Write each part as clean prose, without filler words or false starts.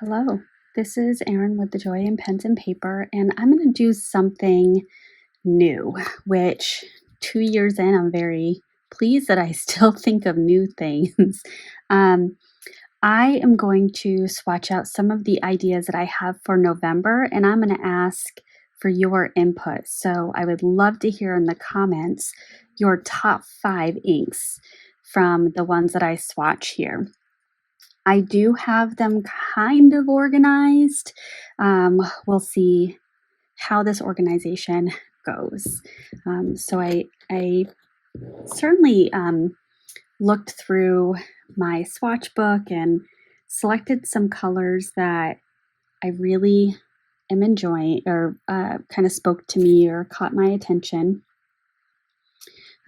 Hello, this is Erin with the Joy in Pens and Paper, and I'm going to do something new, which 2 years in, I'm very pleased that I still think of new things. um, I am going to swatch out some of the ideas that I have for November, and I'm going to ask for your input. So I would love to hear in the comments your top 5 inks from the ones that I swatch here. I do have them kind of organized. We'll see how this organization goes. So I certainly looked through my swatch book and selected some colors that I really am enjoying or kind of spoke to me or caught my attention.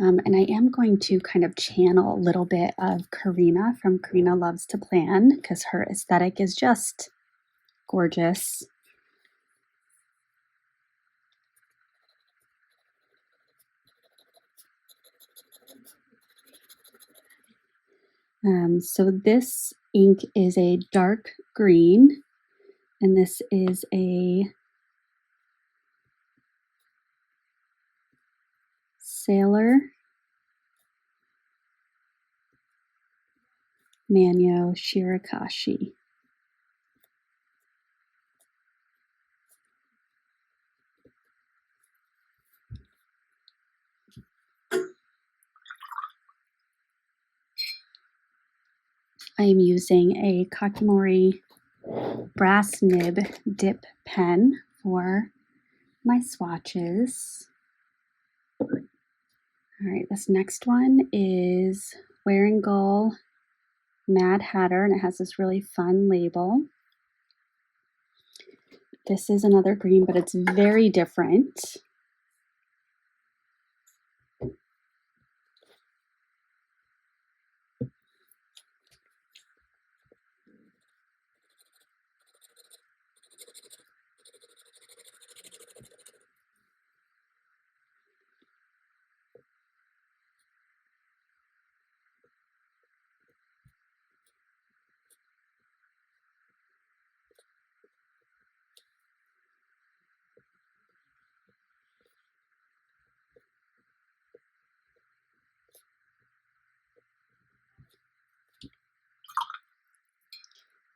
And I am going to kind of channel a little bit of Karina from Karina Loves to Plan because her aesthetic is just gorgeous. So this ink is a dark green, and this is a Sailor Manyo Shirakashi. I am using a Kakimori brass nib dip pen for my swatches. All right, this next one is Wearing Gull Mad Hatter, and it has this really fun label. This is another green, but it's very different.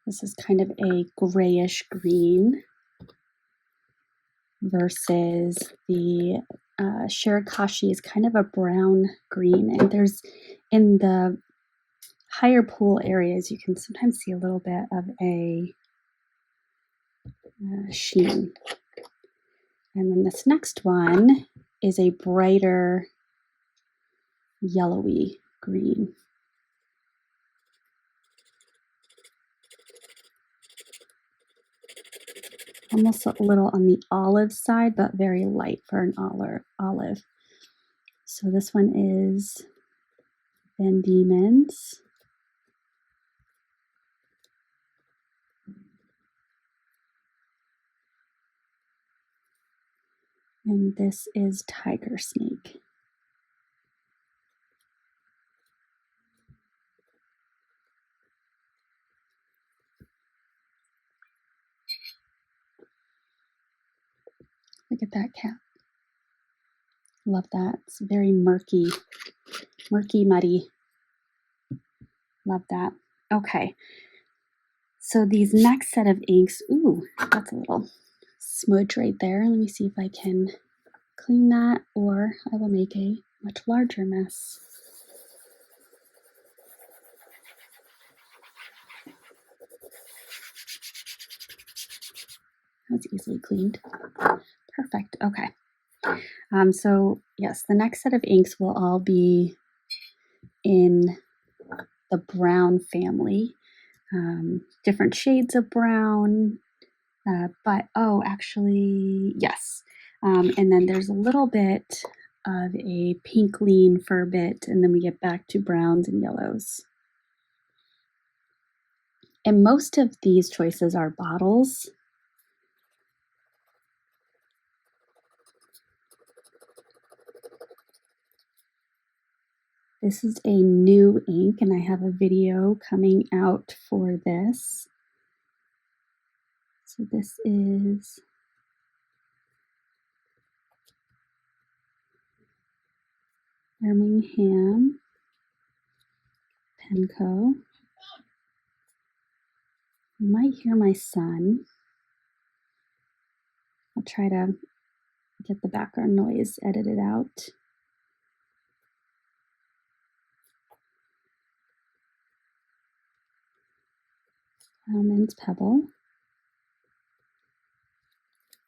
This is kind of a grayish green versus the Shirakashi is kind of a brown green. And there's in the higher pool areas, you can sometimes see a little bit of a sheen. And then this next one is a brighter yellowy green. Almost a little on the olive side, but very light for an olive. So this one is Van Diemen's. And this is Tiger Snake. Look at that cat. Love that. It's very murky, muddy. Love that. Okay. So these next set of inks, ooh, that's a little smudge right there. Let me see if I can clean that, or I will make a much larger mess. That's easily cleaned. Perfect. Okay. So yes, the next set of inks will all be in the brown family. Different shades of brown, but oh, actually, yes. And then there's a little bit of a pink lean for a bit, and then we get back to browns and yellows. And most of these choices are bottles. This is a new ink, and I have a video coming out for this. So this is Birmingham Pen Co. You might hear my son. I'll try to get the background noise edited out. Plowman's Pebble.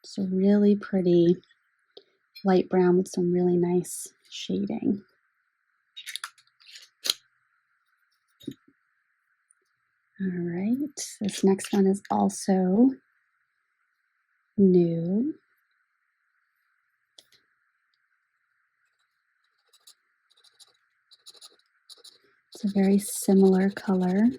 It's a really pretty light brown with some really nice shading. All right, this next one is also new. It's a very similar color.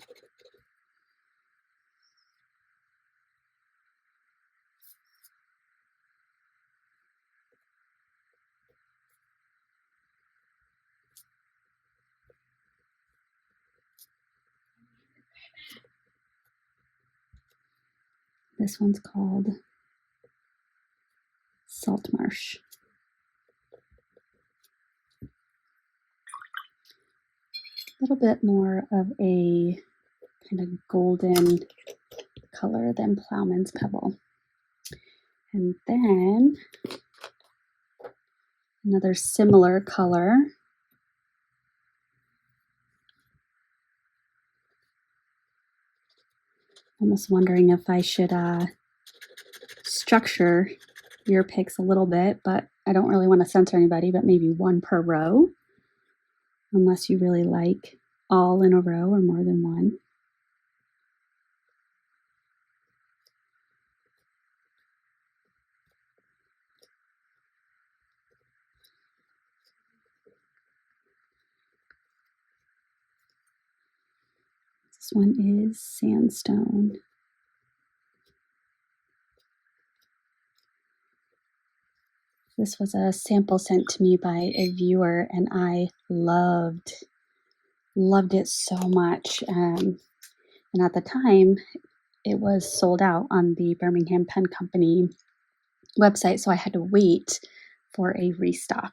This one's called Salt Marsh. A little bit more of a kind of golden color than Plowman's Pebble. And then another similar color. Almost wondering if I should structure your picks a little bit, but I don't really want to censor anybody, but maybe one per row, unless you really like all in a row or more than one. This one is Sandstone. This was a sample sent to me by a viewer, and I loved it so much. And at the time, it was sold out on the Birmingham Pen Company website, so I had to wait for a restock.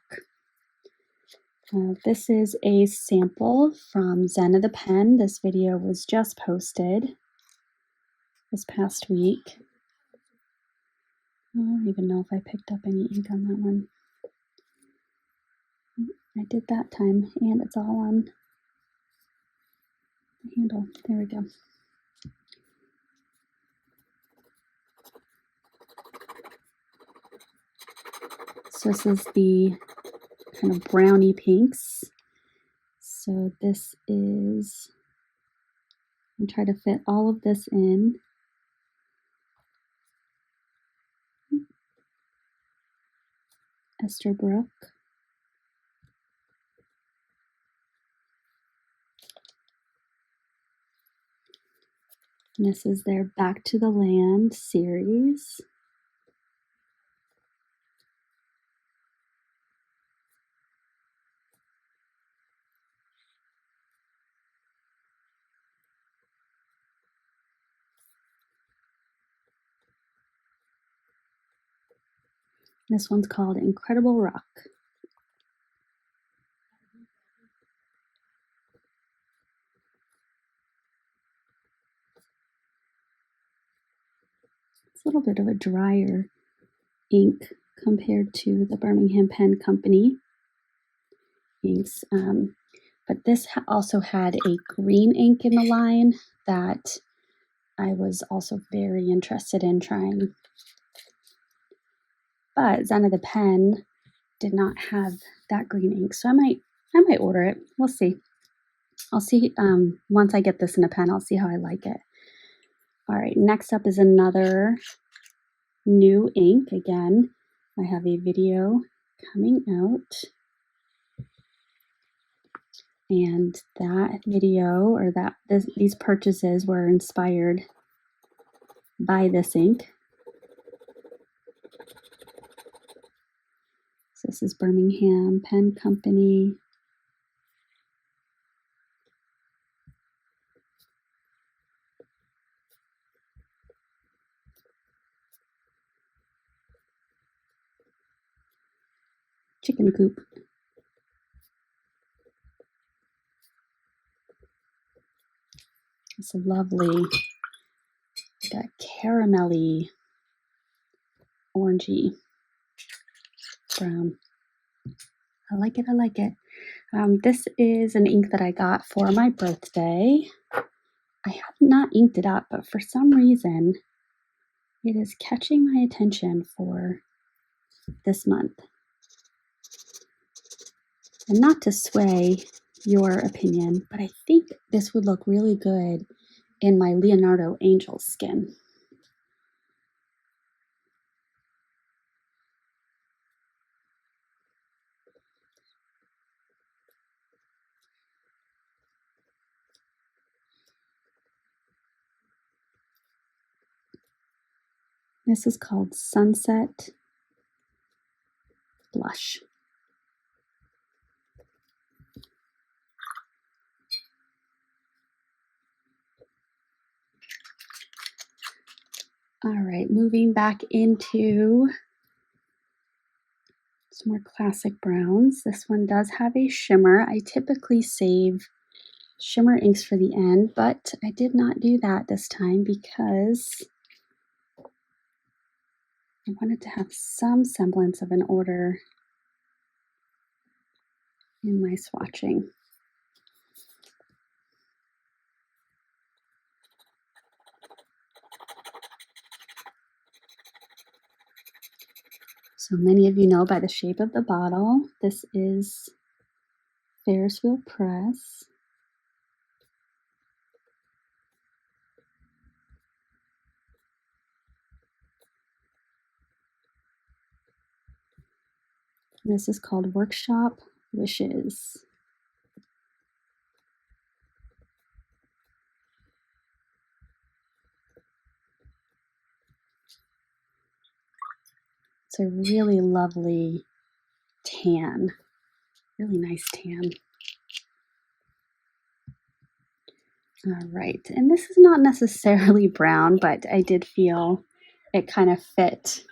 This is a sample from Zen of the Pen. This video was just posted this past week. I don't even know if I picked up any ink on that one. I did that time, and it's all on the handle. There we go. So this is the kind of brownie pinks. So this is, I'm trying to fit all of this in. Esterbrook. And this is their Back to the Land series. This one's called Incredible Rock. It's a little bit of a drier ink compared to the Birmingham Pen Company inks. But this also had a green ink in the line that I was also very interested in trying. But Zen of the Pen did not have that green ink, so I might order it. We'll see. I'll see once I get this in a pen, I'll see how I like it. All right, next up is another new ink. Again, I have a video coming out, and that video or these purchases were inspired by this ink. So this is Birmingham Pen Company. chicken coop. It's lovely, that caramelly, orangey brown. I like it, I like it. This is an ink that I got for my birthday. I have not inked it up, but for some reason, it is catching my attention for this month. And not to sway your opinion, but I think this would look really good in my Leonardo Angel skin. This is called Sunset Blush. All right, moving back into some more classic browns. This one does have a shimmer. I typically save shimmer inks for the end, but I did not do that this time because I wanted to have some semblance of an order in my swatching. So many of you know by the shape of the bottle, this is Ferris Wheel Press. This is called Workshop Wishes. It's a really lovely tan, really nice tan. All right, and this is not necessarily brown, but I did feel it kind of fit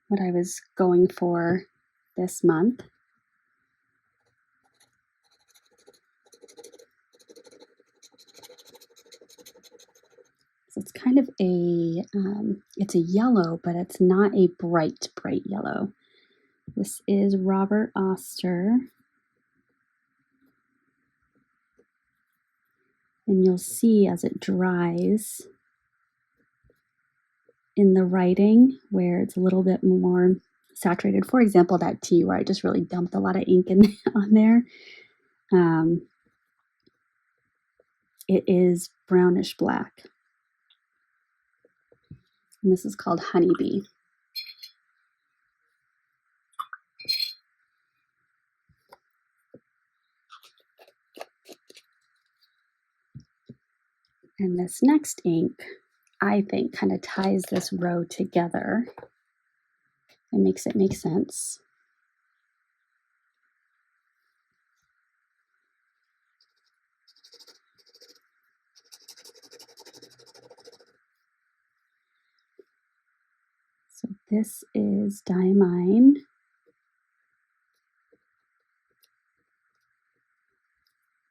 what I was going for this month. So it's kind of it's a yellow, but it's not a bright, bright yellow. This is Robert Oster. And you'll see as it dries in the writing where it's a little bit more saturated. For example, that tea where I just really dumped a lot of ink in on there. It is brownish black. And this is called Honeybee. And this next ink, I think, kind of ties this row together. It makes it make sense. So this is Diamine.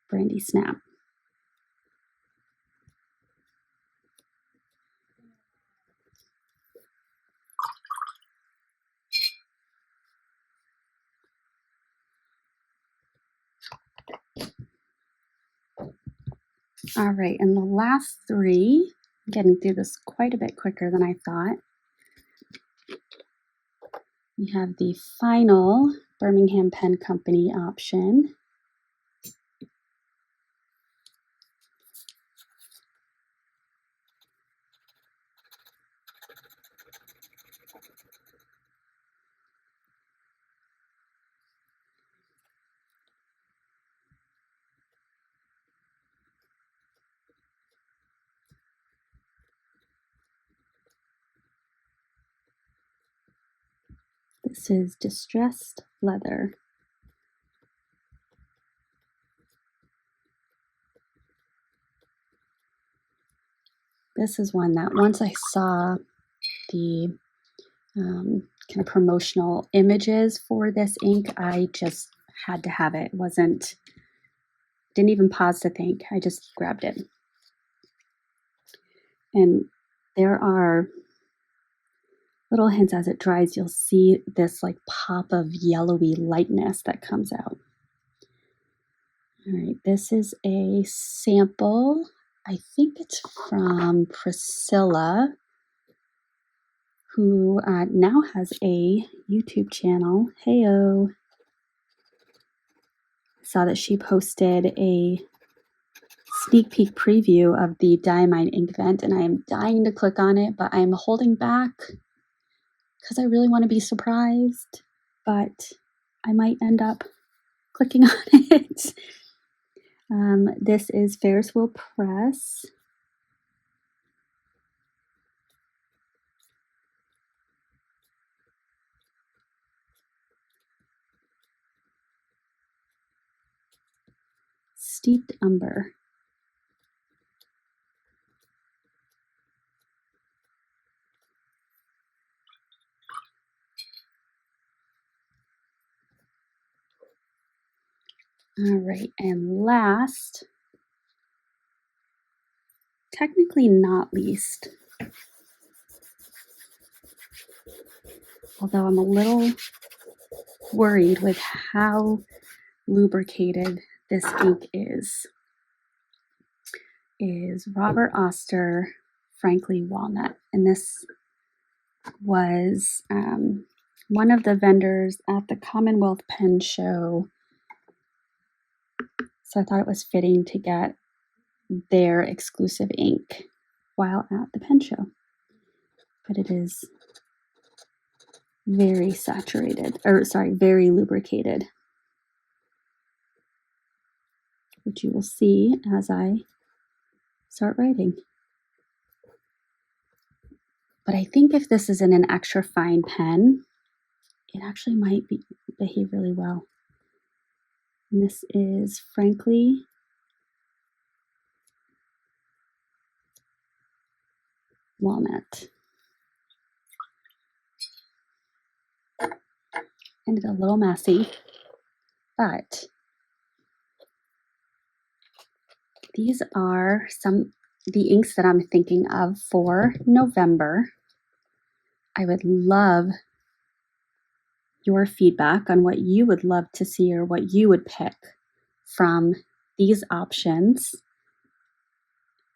Brandy Snap. All right, and the last three, I'm getting through this quite a bit quicker than I thought. We have the final Birmingham Pen Company option. This is Distressed Leather. This is one that once I saw the kind of promotional images for this ink. I just had to have it. Didn't even pause to think. I just grabbed it. And there are little hints as it dries. You'll see this like pop of yellowy lightness that comes out. All right, this is a sample. I think it's from Priscilla, who now has a YouTube channel. Heyo. Saw that she posted a sneak peek preview of the Diamine ink vent, and I am dying to click on it, but I'm holding back because I really want to be surprised, but I might end up clicking on it. This is Ferris Wheel Press. Steeped Umber. All right, and last, technically not least, although I'm a little worried with how lubricated this ink is Robert Oster Frankly Walnut. And this was one of the vendors at the Commonwealth Pen Show. So I thought it was fitting to get their exclusive ink while at the pen show. But it is very saturated, very lubricated, which you will see as I start writing. But I think if this is in an extra fine pen, it actually might behave really well. And this is Frankly Walnut. Ended a little messy, but these are the inks that I'm thinking of for November. I would love your feedback on what you would love to see or what you would pick from these options.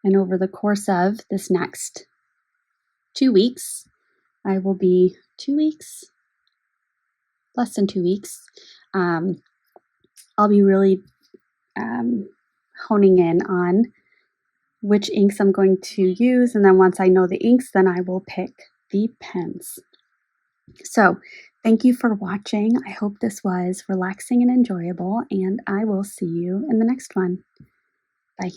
And over the course of this next 2 weeks, I will be 2 weeks, less than 2 weeks. I'll be really honing in on which inks I'm going to use. And then once I know the inks, then I will pick the pens. So thank you for watching. I hope this was relaxing and enjoyable, and I will see you in the next one. Bye.